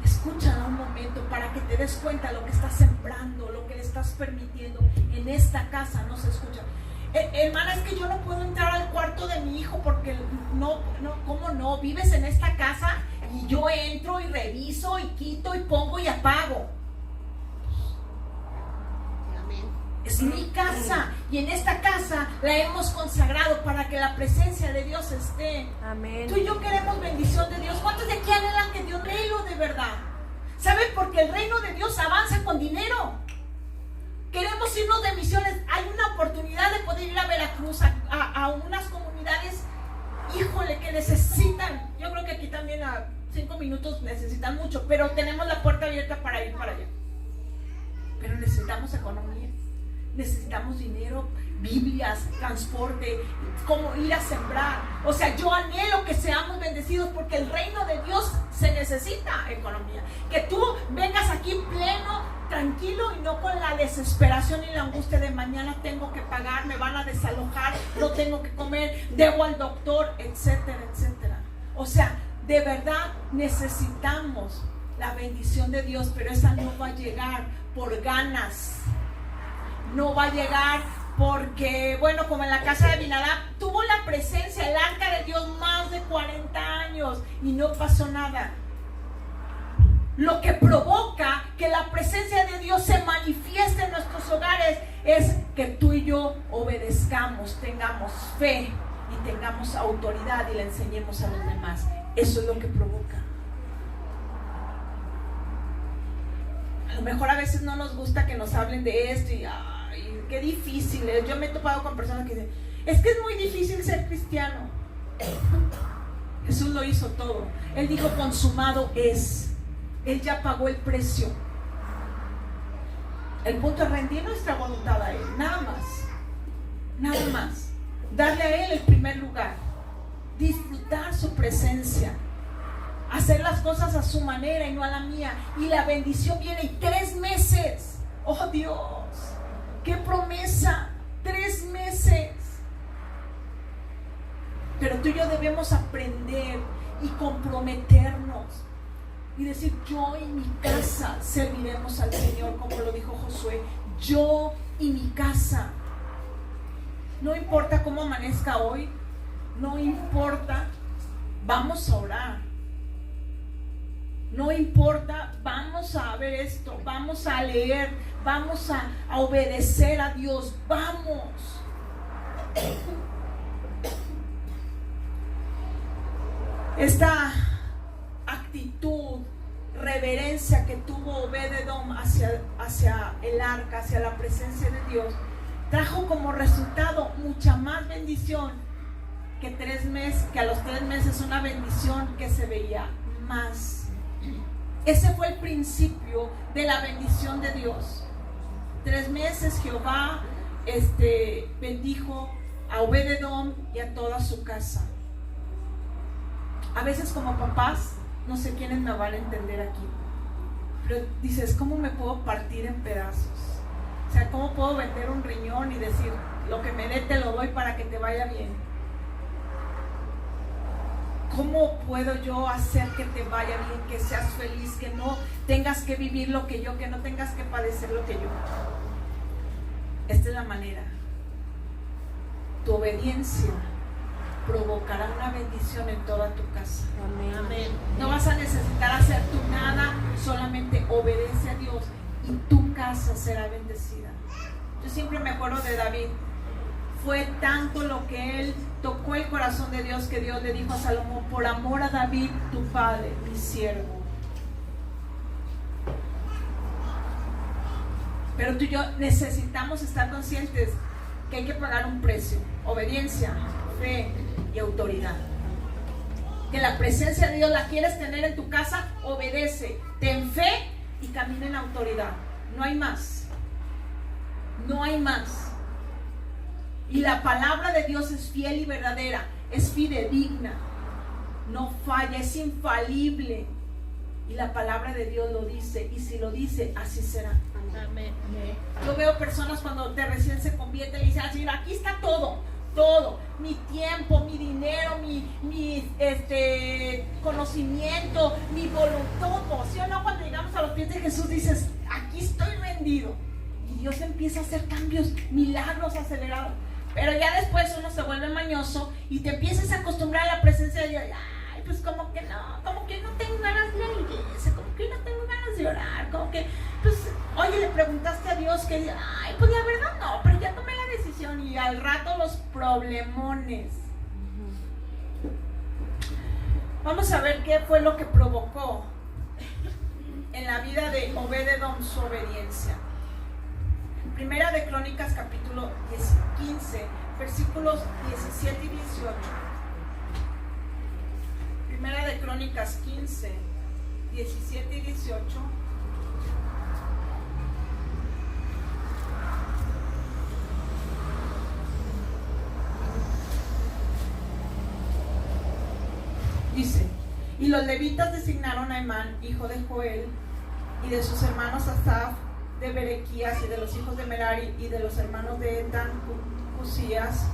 Escúchala un momento para que te des cuenta de lo que estás sembrando, lo que le estás permitiendo. En esta casa no se escucha. Hermana, es que yo no puedo entrar al cuarto de mi hijo porque ¿cómo no? Vives en esta casa y yo entro y reviso y quito y pongo y apago. Es mi casa y en esta casa la hemos consagrado para que la presencia de Dios esté. Amén. Tú y yo queremos bendición de Dios. ¿Cuántos de aquí anhelan que Dios reino de verdad? ¿Saben? Porque el reino de Dios avanza con dinero. Queremos irnos de misiones. Hay una oportunidad de poder ir a Veracruz, a unas comunidades, híjole, que necesitan. Yo creo que aquí también a 5 minutos necesitan mucho, pero tenemos la puerta abierta para ir para allá. Pero necesitamos economía. Necesitamos dinero, Biblias, transporte, cómo ir a sembrar. O sea, yo anhelo que seamos bendecidos porque el reino de Dios se necesita economía. Que tú vengas aquí pleno, tranquilo y no con la desesperación y la angustia de mañana tengo que pagar, me van a desalojar, no tengo que comer, debo al doctor, etcétera, etcétera. O sea, de verdad necesitamos la bendición de Dios, pero esa no va a llegar por ganas. No va a llegar porque, bueno, como en la casa de Abinadab, tuvo la presencia, el arca de Dios más de 40 años y no pasó nada. Lo que provoca que la presencia de Dios se manifieste en nuestros hogares es que tú y yo obedezcamos, tengamos fe y tengamos autoridad y le enseñemos a los demás. Eso es lo que provoca. lo mejor a veces no nos gusta que nos hablen de esto y ay, qué difícil es. Yo me he topado con personas que dicen, es que es muy difícil ser cristiano. Jesús lo hizo todo. Él dijo, consumado es. Él ya pagó el precio. El punto es rendir nuestra voluntad a Él, nada más. Nada más. Darle a Él el primer lugar. Disfrutar su presencia. Hacer las cosas a su manera y no a la mía. Y la bendición viene en 3 meses. ¡Oh Dios! ¡Qué promesa! 3 meses. Pero tú y yo debemos aprender y comprometernos. Y decir, yo y mi casa serviremos al Señor, como lo dijo Josué. Yo y mi casa. No importa cómo amanezca hoy. No importa. Vamos a orar. No importa, vamos a ver esto, vamos a leer, vamos a obedecer a Dios, vamos. Esta actitud, reverencia que tuvo Obed-Edom hacia el arca, hacia la presencia de Dios, trajo como resultado mucha más bendición que a los 3 meses una bendición que se veía más. Ese fue el principio de la bendición de Dios. 3 meses Jehová bendijo a Obed-Edom y a toda su casa. A veces como papás, no sé quiénes me van a entender aquí, pero dices, ¿cómo me puedo partir en pedazos? O sea, ¿cómo puedo vender un riñón y decir, lo que me dé te lo doy para que te vaya bien? ¿Cómo puedo yo hacer que te vaya bien, que seas feliz, que no tengas que vivir lo que yo, que no tengas que padecer lo que yo? Esta es la manera. Tu obediencia provocará una bendición en toda tu casa. Amén. Amén. No vas a necesitar hacer tú nada, solamente obedece a Dios y tu casa será bendecida. Yo siempre me acuerdo de David. Fue tanto lo que él tocó el corazón de Dios que Dios le dijo a Salomón, por amor a David, tu padre, mi siervo. Pero tú y yo necesitamos estar conscientes que hay que pagar un precio: obediencia, fe y autoridad. Que la presencia de Dios la quieres tener en tu casa, obedece, ten fe y camina en autoridad. No hay más. No hay más. Y la palabra de Dios es fiel y verdadera, es fidedigna, no falla, es infalible. Y la palabra de Dios lo dice, y si lo dice, así será. Amén. Yo veo personas cuando de recién se convierten y dicen, Señor, aquí está todo, mi tiempo, mi dinero, mi conocimiento, mi voluntad, todo, ¿sí o no? Cuando llegamos a los pies de Jesús dices, aquí estoy rendido. Y Dios empieza a hacer cambios, milagros acelerados. Pero ya después uno se vuelve mañoso y te empiezas a acostumbrar a la presencia de Dios. Ay, pues como que no tengo ganas de ir a la iglesia, como que no tengo ganas de orar, como que, pues, oye, le preguntaste a Dios que, ay, pues la verdad no, pero ya tomé la decisión y al rato los problemones. Vamos a ver qué fue lo que provocó en la vida de Obed-Edom su obediencia. Primera de Crónicas, capítulo 15, versículos 17 y 18. Primera de Crónicas 15, 17 y 18. Dice, y los levitas designaron a Emán, hijo de Joel, y de sus hermanos Asaf, de Berequías, y de los hijos de Merari, y de los hermanos de Etan, Cusías,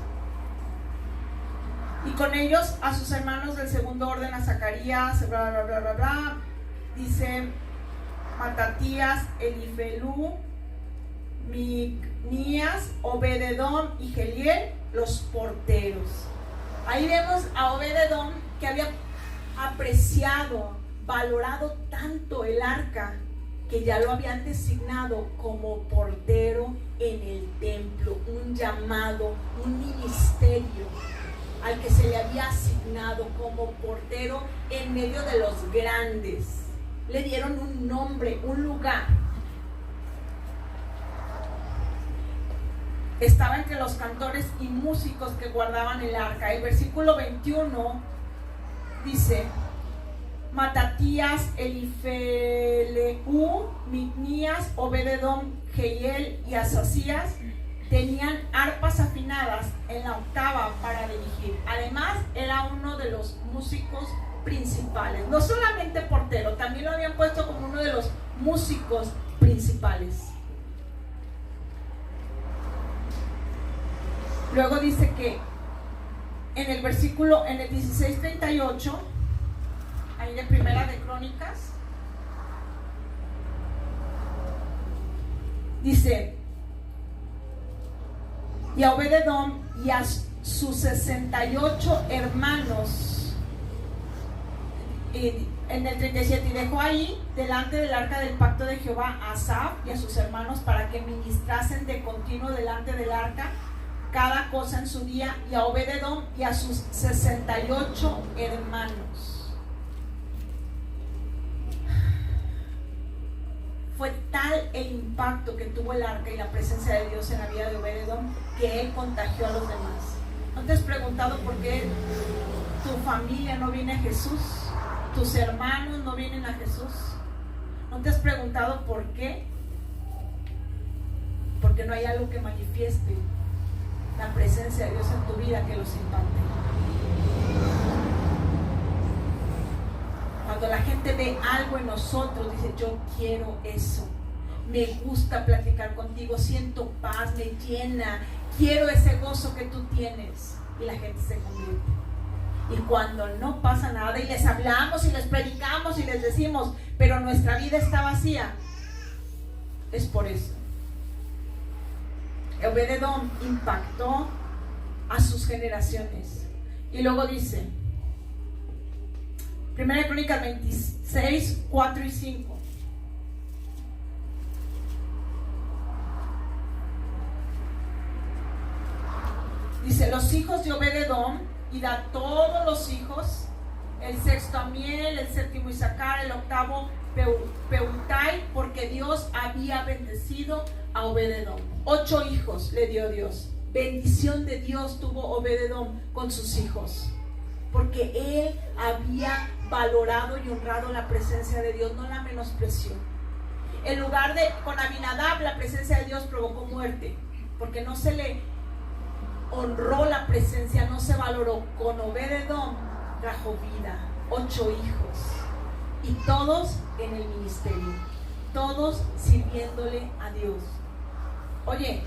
y con ellos a sus hermanos del segundo orden, a Zacarías, bla bla bla bla bla, dice Matatías, Elifelú, Micnías, Obed-Edom y Geliel, los porteros. Ahí vemos a Obed-Edom que había apreciado, valorado tanto el arca, que ya lo habían designado como portero en el templo, un llamado, un ministerio al que se le había asignado como portero en medio de los grandes. Le dieron un nombre, un lugar. estaba entre los cantores y músicos que guardaban el arca. El versículo 21 dice: Matatías, Elifeleu, Mitnías, Obed-edom, Jehiel y Asasías tenían arpas afinadas en la octava para dirigir. Además, era uno de los músicos principales. No solamente portero, también lo habían puesto como uno de los músicos principales. Luego dice que en el 16:38, ahí de Primera de Crónicas, dice: y a Obed-edom y a sus 68 hermanos, en el 37, y dejó ahí delante del arca del pacto de Jehová a Asaf y a sus hermanos para que ministrasen de continuo delante del arca, cada cosa en su día, y a Obed-edom y a sus 68 hermanos. Fue tal el impacto que tuvo el arca y la presencia de Dios en la vida de Obed-edom que él contagió a los demás. ¿No te has preguntado por qué tu familia no viene a Jesús? ¿Tus hermanos no vienen a Jesús? ¿No te has preguntado por qué? Porque no hay algo que manifieste la presencia de Dios en tu vida que los impacte. Cuando la gente ve algo en nosotros, dice: yo quiero eso, me gusta platicar contigo, siento paz, me llena, quiero ese gozo que tú tienes, y la gente se convierte. Y cuando no pasa nada y les hablamos y les predicamos y les decimos, pero nuestra vida está vacía, es por eso. Obed-edom impactó a sus generaciones. Y luego dice, 1 Crónicas 26, 4 y 5. Dice: los hijos de Obed-edom, y da todos los hijos, el sexto Amiel, el séptimo Isacar, el octavo Peutai, porque Dios había bendecido a Obed-edom. 8 hijos le dio Dios. Bendición de Dios tuvo Obed-edom con sus hijos, porque él había valorado y honrado la presencia de Dios, no la menospreció. En lugar de con Abinadab, la presencia de Dios provocó muerte, porque no se le honró la presencia, no se valoró. Con Obed-edom trajo vida. 8 hijos, y todos en el ministerio, todos sirviéndole a Dios. Oye,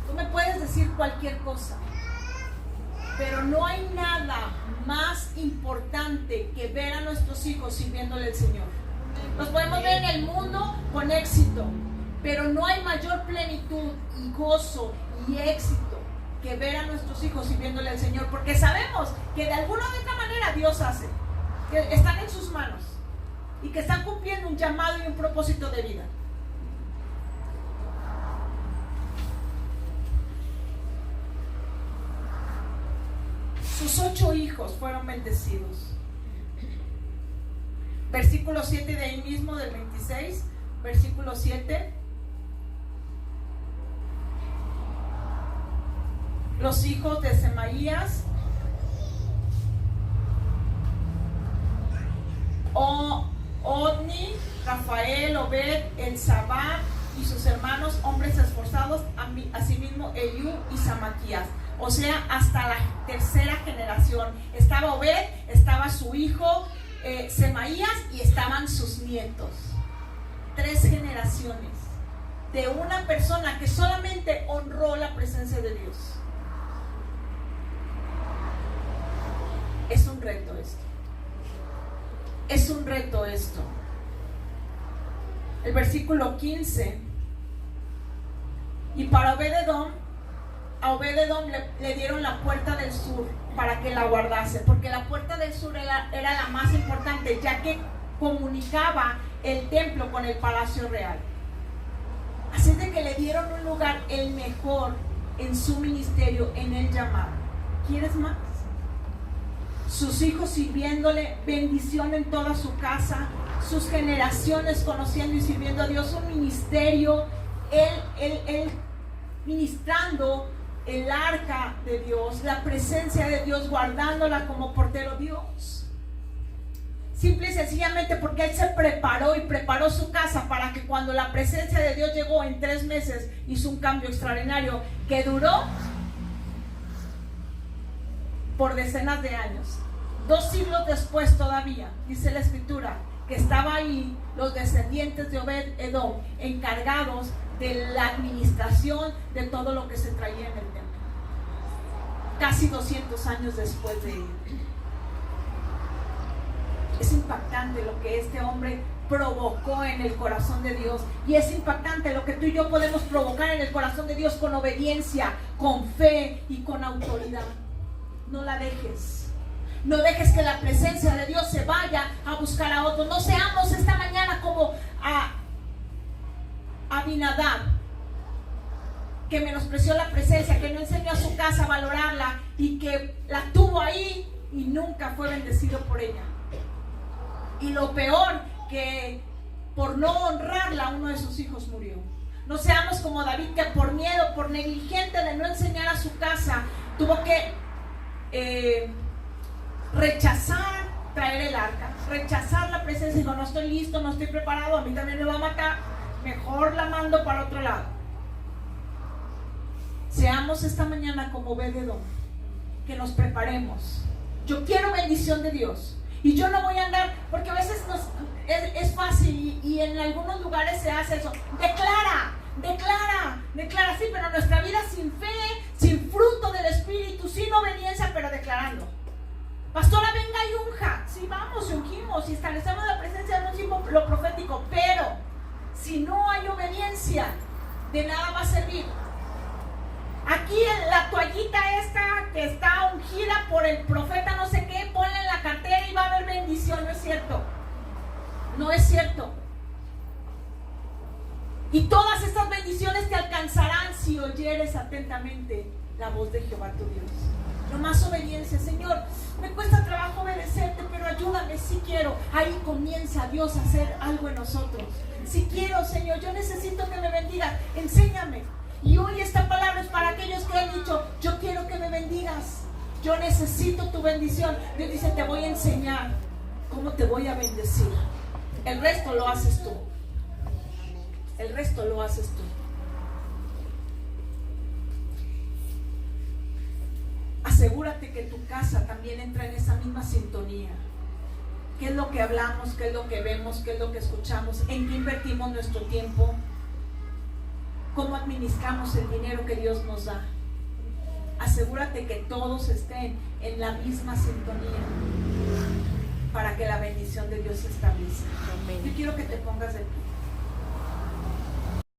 tú me puedes decir cualquier cosa, pero no hay nada más importante que ver a nuestros hijos sirviéndole al Señor. Los podemos ver en el mundo con éxito, pero no hay mayor plenitud y gozo y éxito que ver a nuestros hijos sirviéndole al Señor, porque sabemos que de alguna u otra manera Dios hace, que están en sus manos y que están cumpliendo un llamado y un propósito de vida. Sus 8 hijos fueron bendecidos. Versículo 7 de ahí mismo, del 26, versículo 7. Los hijos de Semaías, Odni, Rafael, Obed, Elzabad y sus hermanos, hombres esforzados, asimismo Eliú y Samaquías. O sea, hasta la tercera generación. Estaba Obed, estaba su hijo Semaías, y estaban sus nietos. 3 generaciones de una persona que solamente honró la presencia de Dios. Es un reto esto. Es un reto esto. El versículo 15. Y para Obed-edom, a Obed-edom le dieron la puerta del sur para que la guardase, porque la puerta del sur era la más importante, ya que comunicaba el templo con el palacio real. Así de que le dieron un lugar, el mejor, en su ministerio, en el llamado. ¿Quieres más? Sus hijos sirviéndole, bendición en toda su casa, sus generaciones conociendo y sirviendo a Dios, un ministerio. Él ministrando el arca de Dios, la presencia de Dios, guardándola como portero Dios. Simple y sencillamente porque él se preparó y preparó su casa para que cuando la presencia de Dios llegó en 3 meses, hizo un cambio extraordinario que duró por decenas de años. 2 siglos después todavía, dice la escritura, que estaba ahí los descendientes de Obed-Edom encargados de la administración de todo lo que se traía en el templo. Casi 200 años después de ello. Es impactante lo que este hombre provocó en el corazón de Dios, y es impactante lo que tú y yo podemos provocar en el corazón de Dios con obediencia, con fe y con autoridad. No la dejes. No dejes que la presencia de Dios se vaya a buscar a otro. No seamos esta mañana como Abinadab, que menospreció la presencia, que no enseñó a su casa a valorarla y que la tuvo ahí y nunca fue bendecido por ella. Y lo peor, que por no honrarla, uno de sus hijos murió. No seamos como David, que por miedo, por negligente de no enseñar a su casa, tuvo que rechazar traer el arca, rechazar la presencia. Dijo, no estoy listo, no estoy preparado, a mí también me va a matar, mejor la mando para otro lado. Seamos esta mañana como Obed-Edom, que nos preparemos. Yo quiero bendición de Dios y yo no voy a andar, porque a veces es fácil y en algunos lugares se hace eso. Declara, sí, pero nuestra vida sin fe, sin fruto del Espíritu, sin obediencia, pero declarando. Pastora, venga y unja. Sí, vamos y ungimos y establecemos la presencia de Dios, lo profético, pero si no hay obediencia, de nada va a servir. Aquí la toallita esta que está ungida por el profeta no sé qué, ponla en la cartera y va a haber bendición. No es cierto. No es cierto. Y todas estas bendiciones te alcanzarán si oyeres atentamente la voz de Jehová tu Dios. No más obediencia. Señor, me cuesta trabajo obedecerte, pero ayúdame, si quiero. Ahí comienza Dios a hacer algo en nosotros. Si quiero, Señor, yo necesito que me bendigas, enséñame. Y hoy esta palabra es para aquellos que han dicho, yo quiero que me bendigas, yo necesito tu bendición. Dios dice, te voy a enseñar cómo te voy a bendecir. El resto lo haces tú. El resto lo haces tú. Asegúrate que tu casa también entra en esa misma sintonía. ¿Qué es lo que hablamos? ¿Qué es lo que vemos? ¿Qué es lo que escuchamos? ¿En qué invertimos nuestro tiempo? ¿Cómo administramos el dinero que Dios nos da? Asegúrate que todos estén en la misma sintonía para que la bendición de Dios se establezca. Yo quiero que te pongas de pie.